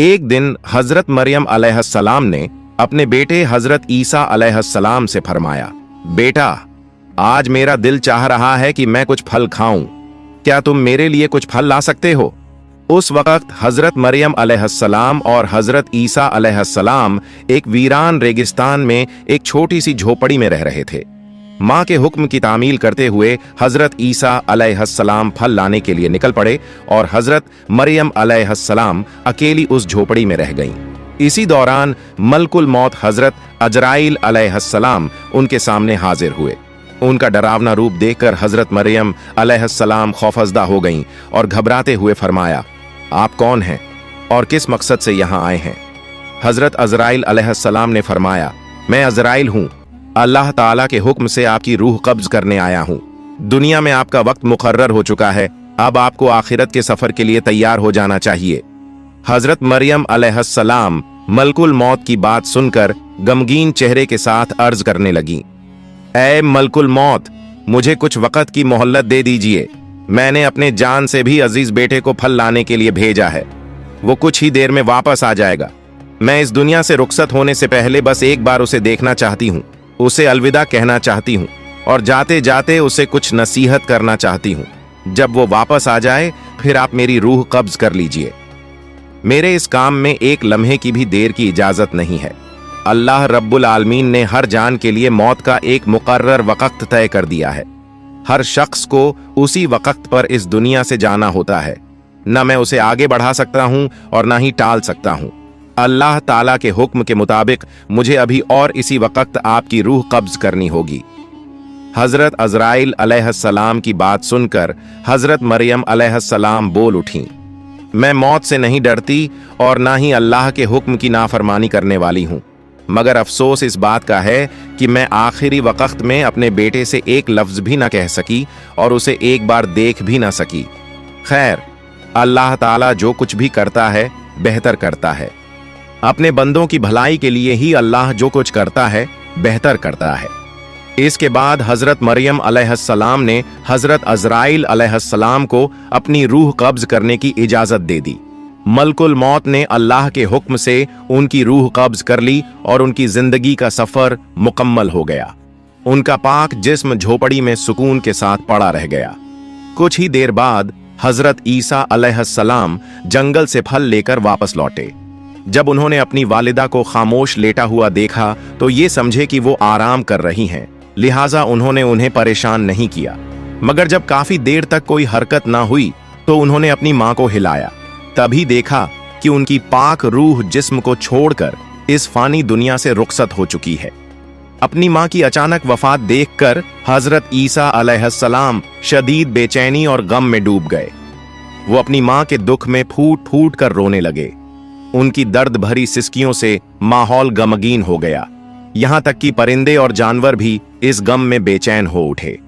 एक दिन हजरत मरियम अलैहिस्सलाम ने अपने बेटे हजरत ईसा अलैहिस्सलाम से फरमाया, बेटा, आज मेरा दिल चाह रहा है कि मैं कुछ फल खाऊं, क्या तुम मेरे लिए कुछ फल ला सकते हो? उस वक्त हजरत मरियम अलैहिस्सलाम और हजरत ईसा अलैहिस्सलाम एक वीरान रेगिस्तान में एक छोटी सी झोपड़ी में रह रहे थे। माँ के हुक्म की तामील करते हुए हजरत ईसा अलैहिस्सलाम फल लाने के लिए निकल पड़े और हजरत मरियम अलैहिस्सलाम अकेली उस झोपड़ी में रह गईं। इसी दौरान मलकुल मौत हजरत अजराइल अलैहिस्सलाम उनके सामने हाजिर हुए। उनका डरावना रूप देखकर हजरत मरियम अलैहिस्सलाम खौफजदा हो गईं और घबराते हुए फरमाया, आप कौन हैं और किस मकसद से यहाँ आए हैं? हजरत अजराइल अलैहिस्सलाम ने फरमाया, मैं अजराइल हूँ, अल्लाह ताला के हुक्म से आपकी रूह कब्ज करने आया हूँ। दुनिया में आपका वक्त मुकर्रर हो चुका है, अब आपको आखिरत के सफर के लिए तैयार हो जाना चाहिए। हजरत मरियम अलैहिस्सलाम मलकुल मौत की बात सुनकर गमगीन चेहरे के साथ अर्ज करने लगी, ऐ मलकुल मौत, मुझे कुछ वक्त की मोहल्लत दे दीजिए। मैंने अपने जान से भी अजीज बेटे को फल लाने के लिए भेजा है, वो कुछ ही देर में वापस आ जाएगा। मैं इस दुनिया से रुखसत होने से पहले बस एक बार उसे देखना चाहती हूँ, उसे अलविदा कहना चाहती हूँ और जाते जाते उसे कुछ नसीहत करना चाहती हूँ। जब वो वापस आ जाए फिर आप मेरी रूह कब्ज कर लीजिए। मेरे इस काम में एक लम्हे की भी देर की इजाजत नहीं है। अल्लाह रब्बुल आलमीन ने हर जान के लिए मौत का एक मुकर्रर वक्त तय कर दिया है। हर शख्स को उसी वक्त पर इस दुनिया से जाना होता है। न मैं उसे आगे बढ़ा सकता हूं और न ही टाल सकता हूं। अल्लाह ताला के हुक्म के मुताबिक मुझे अभी और इसी वक्त आपकी रूह कब्ज करनी होगी। हजरत अजराइल अलैहिस्सलाम की बात सुनकर हजरत मरियम अलैहिस्सलाम बोल उठी, मैं मौत से नहीं डरती और ना ही अल्लाह के हुक्म की नाफरमानी करने वाली हूं, मगर अफसोस इस बात का है कि मैं आखिरी वक्त में अपने बेटे से एक लफ्ज भी ना कह सकी और उसे एक बार देख भी ना सकी। खैर, अल्लाह ताला जो कुछ भी करता है बेहतर करता है। अपने बंदों की भलाई के लिए ही अल्लाह जो कुछ करता है बेहतर करता है। इसके बाद हजरत मरियम अलैहिस्सलाम ने हजरत अजराइल अलैहिस्सलाम को अपनी रूह कब्ज करने की इजाजत दे दी। मलकुल मौत ने अल्लाह के हुक्म से उनकी रूह कब्ज कर ली और उनकी जिंदगी का सफर मुकम्मल हो गया। उनका पाक जिस्म झोपड़ी में सुकून के साथ पड़ा रह गया। कुछ ही देर बाद हजरत ईसा अलैहिस्सलाम जंगल से फल लेकर वापस लौटे। जब उन्होंने अपनी वालिदा को खामोश लेटा हुआ देखा तो ये समझे कि वो आराम कर रही हैं, लिहाजा उन्होंने उन्हें परेशान नहीं किया। मगर जब काफी देर तक कोई हरकत ना हुई तो उन्होंने अपनी मां को हिलाया। तभी देखा कि उनकी पाक रूह जिस्म को छोड़कर इस फानी दुनिया से रुखसत हो चुकी है। अपनी मां की अचानक वफात देखकर हजरत ईसा अलैहिस्सलाम शदीद बेचैनी और गम में डूब गए। वो अपनी मां के दुख में फूट फूट कर रोने लगे। उनकी दर्द भरी सिसकियों से माहौल गमगीन हो गया। यहां तक कि परिंदे और जानवर भी इस गम में बेचैन हो उठे।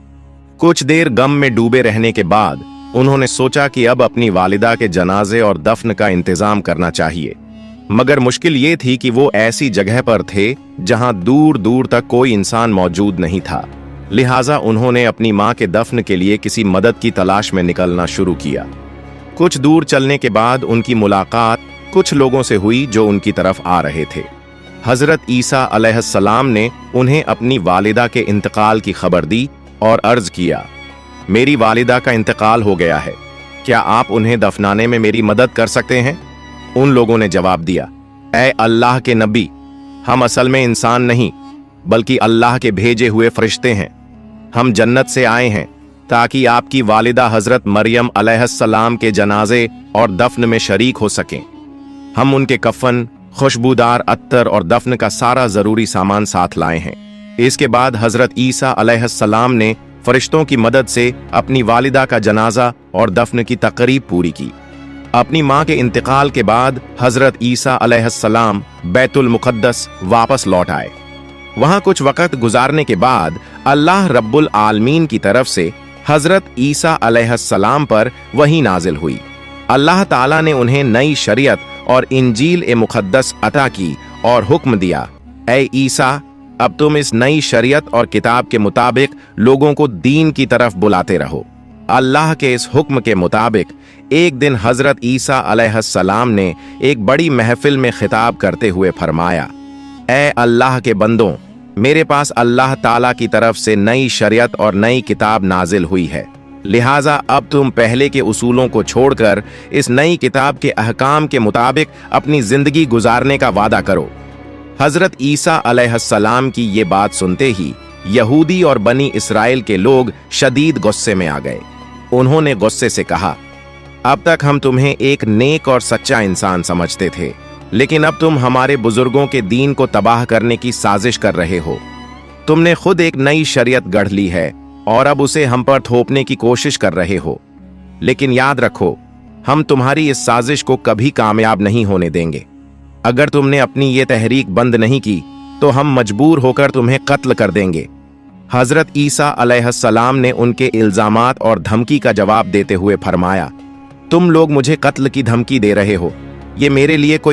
कुछ देर गम में डूबे रहने के बाद उन्होंने सोचा कि अब अपनी वालिदा के जनाजे और दफन का इंतजाम करना चाहिए। मगर मुश्किल ये थी कि वो ऐसी जगह पर थे जहां दूर दूर तक कोई इंसान मौजूद नहीं था। लिहाजा उन्होंने अपनी मां के दफन के लिए किसी मदद की तलाश में निकलना शुरू किया। कुछ दूर चलने के बाद उनकी मुलाकात कुछ लोगों से हुई जो उनकी तरफ आ रहे थे। हजरत ईसा अलैहिस्सलाम ने उन्हें अपनी वालिदा के इंतकाल की खबर दी और अर्ज किया, मेरी वालिदा का इंतकाल हो गया है, क्या आप उन्हें दफनाने में मेरी मदद कर सकते हैं? उन लोगों ने जवाब दिया, ऐ अल्लाह के नबी, हम असल में इंसान नहीं बल्कि अल्लाह के भेजे हुए फरिश्ते हैं। हम जन्नत से आए हैं ताकि आपकी वालिदा हजरत मरियम अलैहिस्सलाम के जनाजे और दफन में शरीक हो सकें। हम उनके कफन, खुशबूदार अत्तर और दफन का सारा जरूरी सामान साथ लाए हैं। इसके बाद हजरत ईसा अलैहिस्सलाम ने फरिश्तों की मदद से अपनी वालिदा का जनाजा और दफन की तकरीब पूरी की। अपनी मां के इंतकाल के बाद हजरत ईसा अलैहिस्सलाम बैतुल मुक़द्दस वापस लौट आए। वहां कुछ वक्त गुजारने के बाद अल्लाह रब्बुल आलमीन की तरफ से हजरत ईसा अलैहिस्सलाम पर वही नाजिल हुई। अल्लाह ताला ने उन्हें नई शरीयत और इंजील ए मुक़द्दस अता की और हुक्म दिया, ऐ ईसा, अब तुम इस नई शरीयत और किताब के मुताबिक लोगों को दीन की तरफ बुलाते रहो। अल्लाह के इस हुक्म के मुताबिक एक दिन हजरत ईसा अलैहिस्सलाम ने एक बड़ी महफिल में खिताब करते हुए फरमाया, ए अल्लाह के बंदों, मेरे पास अल्लाह ताला की तरफ से नई शरीयत और नई किताब नाजिल हुई है, लिहाजा अब तुम पहले के उसूलों को छोड़कर इस नई किताब के अहकाम के मुताबिक अपनी जिंदगी गुजारने का वादा करो। हजरत ईसा अलैहिस्सलाम की ये बात सुनते ही यहूदी और बनी इसराइल के लोग शदीद गुस्से में आ गए। उन्होंने गुस्से से कहा, अब तक हम तुम्हें एक नेक और सच्चा इंसान समझते थे, लेकिन अब तुम हमारे बुजुर्गों के दीन को तबाह करने की साजिश कर रहे हो। तुमने खुद एक नई शरीयत गढ़ ली है और अब उसे हम पर थोपने की कोशिश कर रहे हो। लेकिन याद रखो, हम तुम्हारी इस साजिश को कभी कामयाब नहीं होने देंगे। अगर तुमने अपनी ये तहरीक बंद नहीं की तो हम मजबूर होकर तुम्हें कत्ल कर देंगे। हजरत ईसा अलैहिस्सलाम ने उनके इल्जामात और धमकी का जवाब देते हुए फरमाया, तुम लोग मुझे कत्ल की धमकी दे रहे हो, ये मेरे लिए कोई